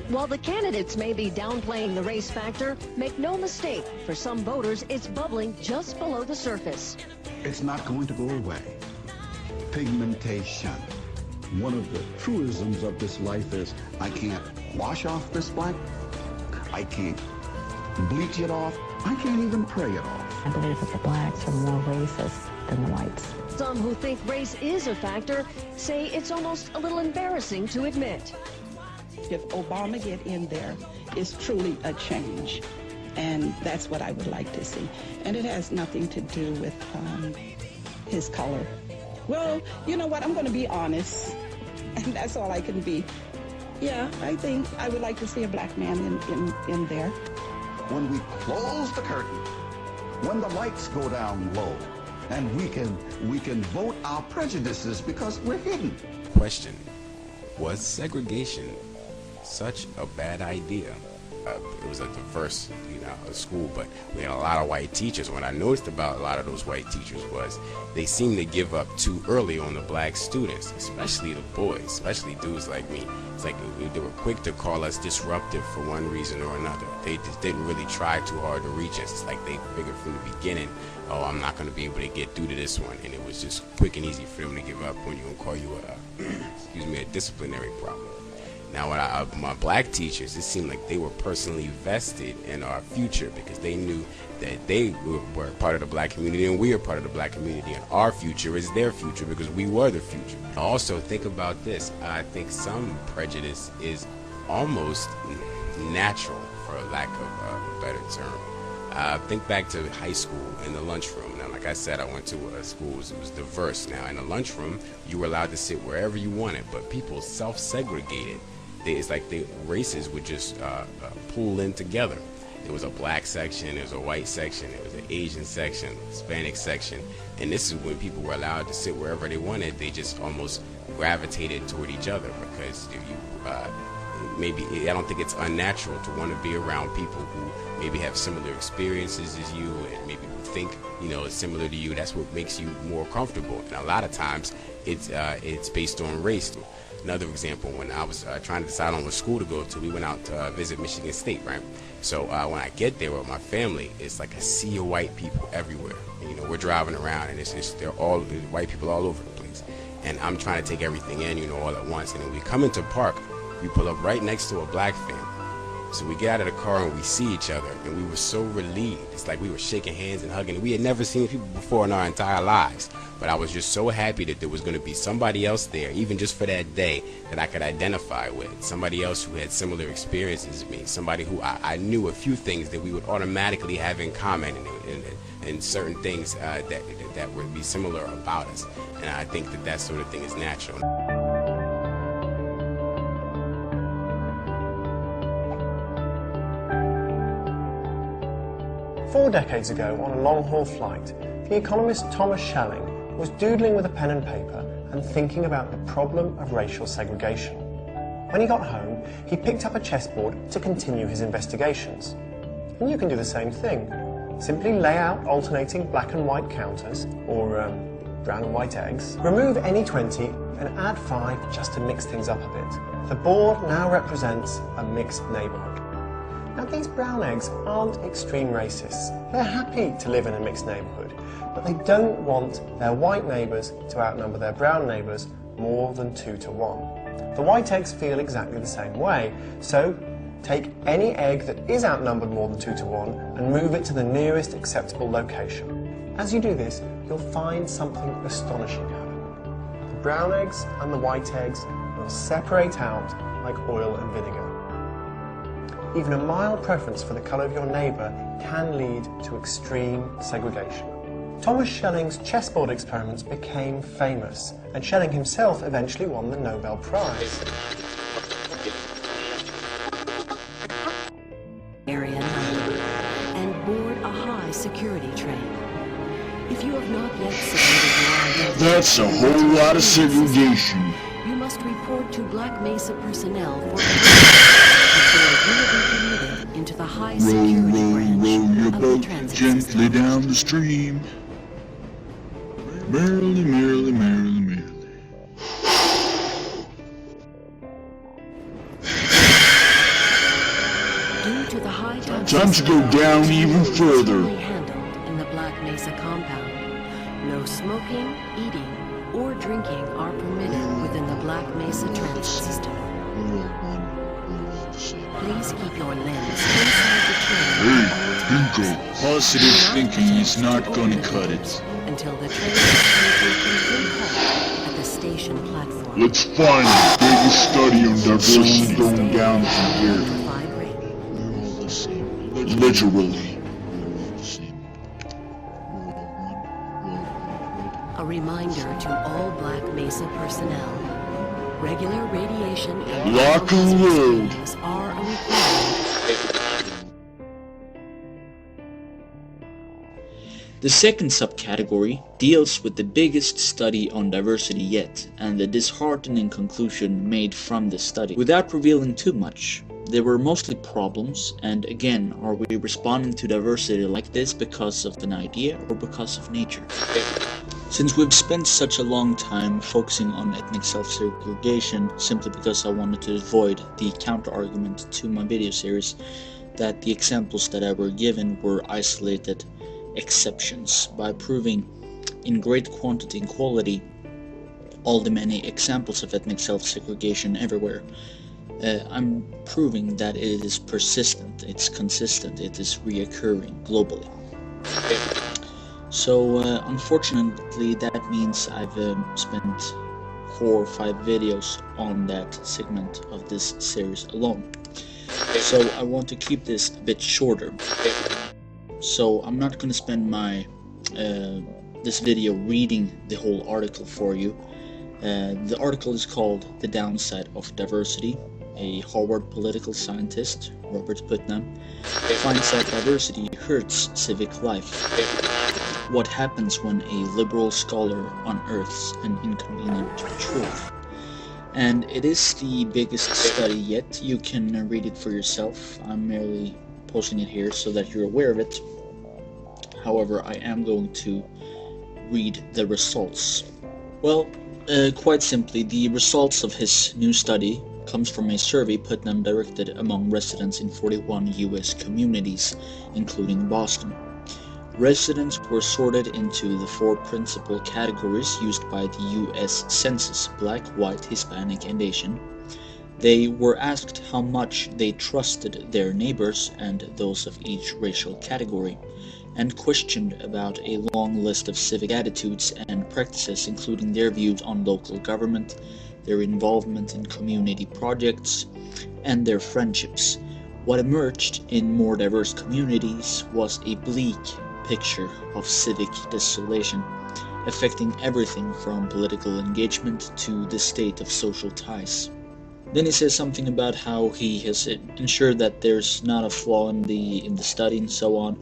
While the candidates may be downplaying the race factor, make no mistake, for some voters, it's bubbling just below the surface. It's not going to go away. Pigmentation. One of the truisms of this life is, I can't wash off this black, I can't bleach it off, I can't even pray it off. I believe that the blacks are more racist than the whites. Some who think race is a factor say it's almost a little embarrassing to admit. If Obama get in there, it's truly a change, and that's what I would like to see. And it has nothing to do with his color. Well, you know what, I'm going to be honest, and that's all I can be. Yeah, I think I would like to see a black man in there. When we close the curtain, when the lights go down low, and we can vote our prejudices because we're hidden. Question: was segregation such a bad idea? It was a diverse, school, but we had a lot of white teachers. What I noticed about a lot of those white teachers was they seemed to give up too early on the black students, especially the boys, especially dudes like me. It's like they were quick to call us disruptive for one reason or another. They just didn't really try too hard to reach us. It's like they figured from the beginning, oh, I'm not going to be able to get through to this one, and it was just quick and easy for them to give up when you're going to call you a disciplinary problem. Now, my black teachers, it seemed like they were personally vested in our future because they knew that they were part of the black community and we are part of the black community, and our future is their future because we were the future. Also, think about this. I think some prejudice is almost natural, for lack of a better term. Think back to high school in the lunchroom. Now, like I said, I went to a school that was diverse. Now, in the lunchroom, you were allowed to sit wherever you wanted, but people self-segregated. It's like the races would just pool in together. There was a black section, there was a white section, there was an Asian section, Hispanic section, and this is when people were allowed to sit wherever they wanted. They just almost gravitated toward each other because maybe I don't think it's unnatural to want to be around people who maybe have similar experiences as you and maybe think similar to you. That's what makes you more comfortable. And a lot of times it's based on race. Another example, when I was trying to decide on what school to go to, we went out to visit Michigan State, right? So when I get there with my family, it's like a sea of white people everywhere. And, we're driving around, and they're all white people all over the place. And I'm trying to take everything in, all at once. And then we come into park, we pull up right next to a black family. So we get out of the car and we see each other, and we were so relieved. It's like we were shaking hands and hugging. We had never seen people before in our entire lives. But I was just so happy that there was going to be somebody else there, even just for that day, that I could identify with. Somebody else who had similar experiences as me. Somebody who I knew a few things that we would automatically have in common, and certain things that would be similar about us. And I think that sort of thing is natural. 4 decades ago, on a long-haul flight, the economist Thomas Schelling was doodling with a pen and paper and thinking about the problem of racial segregation. When he got home, he picked up a chessboard to continue his investigations. And you can do the same thing. Simply lay out alternating black and white counters, or brown and white eggs, remove any 20 and add 5 just to mix things up a bit. The board now represents a mixed neighbourhood. Now, these brown eggs aren't extreme racists. They're happy to live in a mixed neighbourhood, but they don't want their white neighbours to outnumber their brown neighbours more than 2 to 1. The white eggs feel exactly the same way, so take any egg that is outnumbered more than 2 to 1 and move it to the nearest acceptable location. As you do this, you'll find something astonishing happen. The brown eggs and the white eggs will separate out like oil and vinegar. Even a mild preference for the colour of your neighbour can lead to extreme segregation. Thomas Schelling's chessboard experiments became famous, and Schelling himself eventually won the Nobel Prize. Area 9 and board a high security train. If you have not yet submitted your identity, that's a whole lot of segregation. You must report to Black Mesa personnel for before you will be permitted into the high security branch of the transit. gently down the stream. Merrily, merrily, merrily, merrily. Due to the high Time to go down even further. handled in the Black Mesa compound, no smoking, eating, or drinking are permitted within the Black Mesa transit system. Please keep your limbs inside the train Hey, at all Pinko, times. positive Do not thinking is attempt not to gonna open the cut doors it. until the train has come to a complete halt at the station platform. Let's find the biggest study on diversity going down from here. Electrified ring. Literally. A reminder to all Black Mesa personnel. Regular radiation and Lock and load. screenings are a requirement. The second subcategory deals with the biggest study on diversity yet, and the disheartening conclusion made from this study. Without revealing too much, there were mostly problems, and again, are we responding to diversity like this because of an idea or because of nature? Since we've spent such a long time focusing on ethnic self-segregation simply because I wanted to avoid the counter-argument to my video series that the examples that I were given were isolated exceptions, by proving in great quantity and quality all the many examples of ethnic self-segregation everywhere, I'm proving that it is persistent, it's consistent, it is reoccurring globally. So unfortunately that means I've spent 4 or 5 videos on that segment of this series alone. So I want to keep this a bit shorter. So I'm not going to spend my this video reading the whole article for you. The article is called "The Downside of Diversity." A Harvard political scientist, Robert Putnam, finds that diversity hurts civic life. What happens when a liberal scholar unearths an inconvenient truth? And it is the biggest study yet. You can read it for yourself. I'm merely posting it here so that you're aware of it. However, I am going to read the results. Well, quite simply, the results of his new study comes from a survey Putnam directed among residents in 41 US communities, including Boston. Residents were sorted into the 4 principal categories used by the US Census: Black, White, Hispanic, and Asian. They were asked how much they trusted their neighbors and those of each racial category, and questioned about a long list of civic attitudes and practices, including their views on local government, their involvement in community projects, and their friendships. What emerged in more diverse communities was a bleak picture of civic desolation, affecting everything from political engagement to the state of social ties. Then he says something about how he has ensured that there's not a flaw in the study and so on.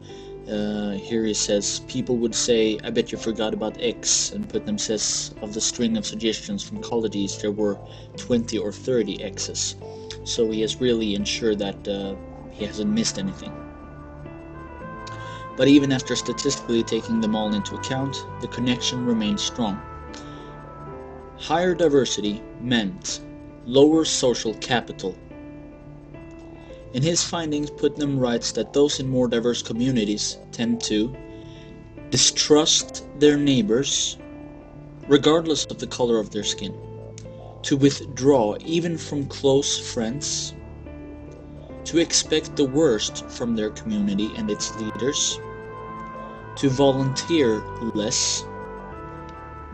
Here he says, people would say, I bet you forgot about X, and Putnam says of the string of suggestions from colleges there were 20 or 30 X's. So he has really ensured that he hasn't missed anything. But even after statistically taking them all into account, the connection remains strong. Higher diversity meant lower social capital. In his findings, Putnam writes that those in more diverse communities tend to distrust their neighbors, regardless of the color of their skin, to withdraw even from close friends, to expect the worst from their community and its leaders, to volunteer less,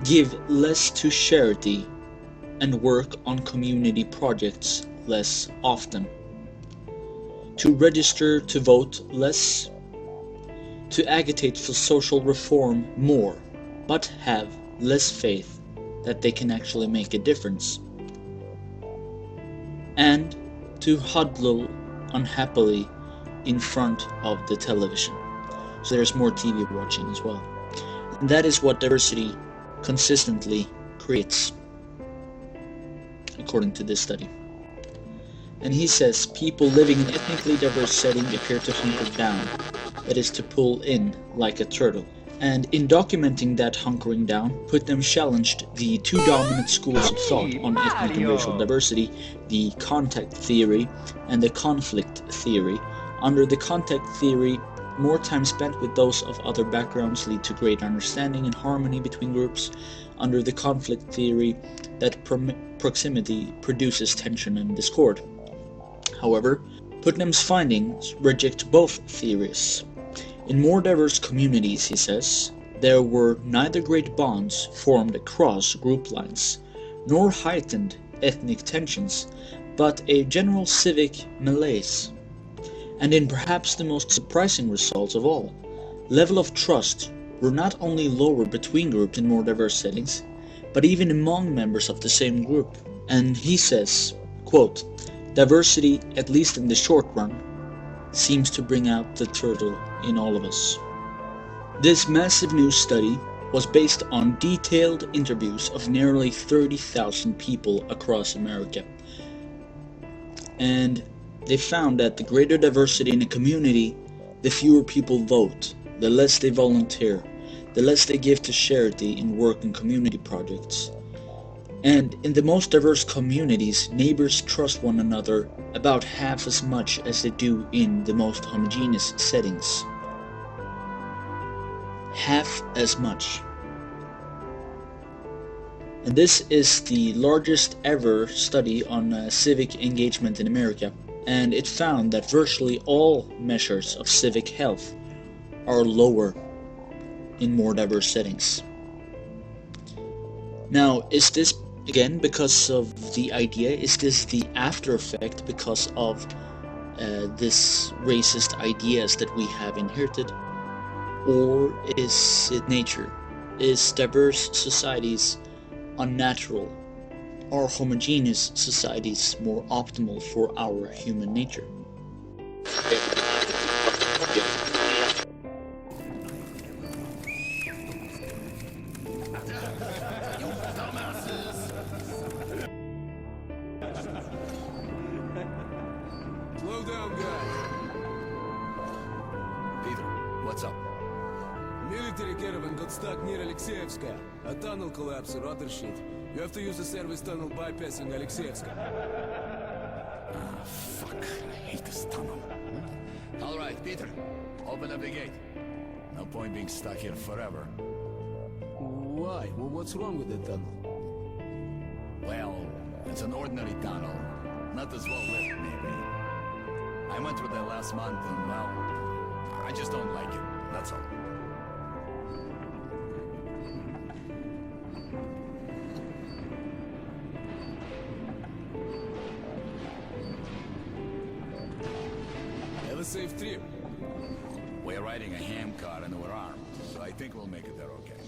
give less to charity, and work on community projects less often, to register to vote less, to agitate for social reform more, but have less faith that they can actually make a difference, and to huddle unhappily in front of the television. So there's more TV watching as well. And that is what diversity consistently creates, according to this study. And he says people living in ethnically diverse setting appear to hunker down, that is to pull in like a turtle. And in documenting that hunkering down, Putnam challenged the two dominant schools of thought on ethnic and racial diversity, the contact theory and the conflict theory. Under the contact theory, more time spent with those of other backgrounds lead to greater understanding and harmony between groups. Under the conflict theory, that proximity produces tension and discord. However, Putnam's findings reject both theories. In more diverse communities, he says, there were neither great bonds formed across group lines, nor heightened ethnic tensions, but a general civic malaise. And in perhaps the most surprising result of all, level of trust were not only lower between groups in more diverse settings, but even among members of the same group. And he says, quote, diversity, at least in the short run, seems to bring out the turtle in all of us. This massive new study was based on detailed interviews of nearly 30,000 people across America. And they found that the greater diversity in a community, the fewer people vote, the less they volunteer, the less they give to charity in work and community projects. And in the most diverse communities, neighbors trust one another about half as much as they do in the most homogeneous settings. Half as much. And this is the largest ever study on civic engagement in America, and it found that virtually all measures of civic health are lower in more diverse settings. Now, is this again because of the idea? Is this the after effect because of this racist ideas that we have inherited? Or is it nature? Is diverse societies unnatural? Are homogeneous societies more optimal for our human nature? Slow down, guys. Peter, what's up? Military caravan got stuck near Alexeyevska. A tunnel collapsed, rudder sheet. You have to use the service tunnel bypassing Alexeyevska. Ah, fuck. I hate this tunnel. All right, Peter. Open up the gate. No point being stuck here forever. Why? Well, what's wrong with the tunnel? Well, it's an ordinary tunnel. Not as well lit, maybe. I went through there last month and, well, I just don't like it. That's all. Have a safe trip. We're riding a ham car and we're armed, so I think we'll make it there okay.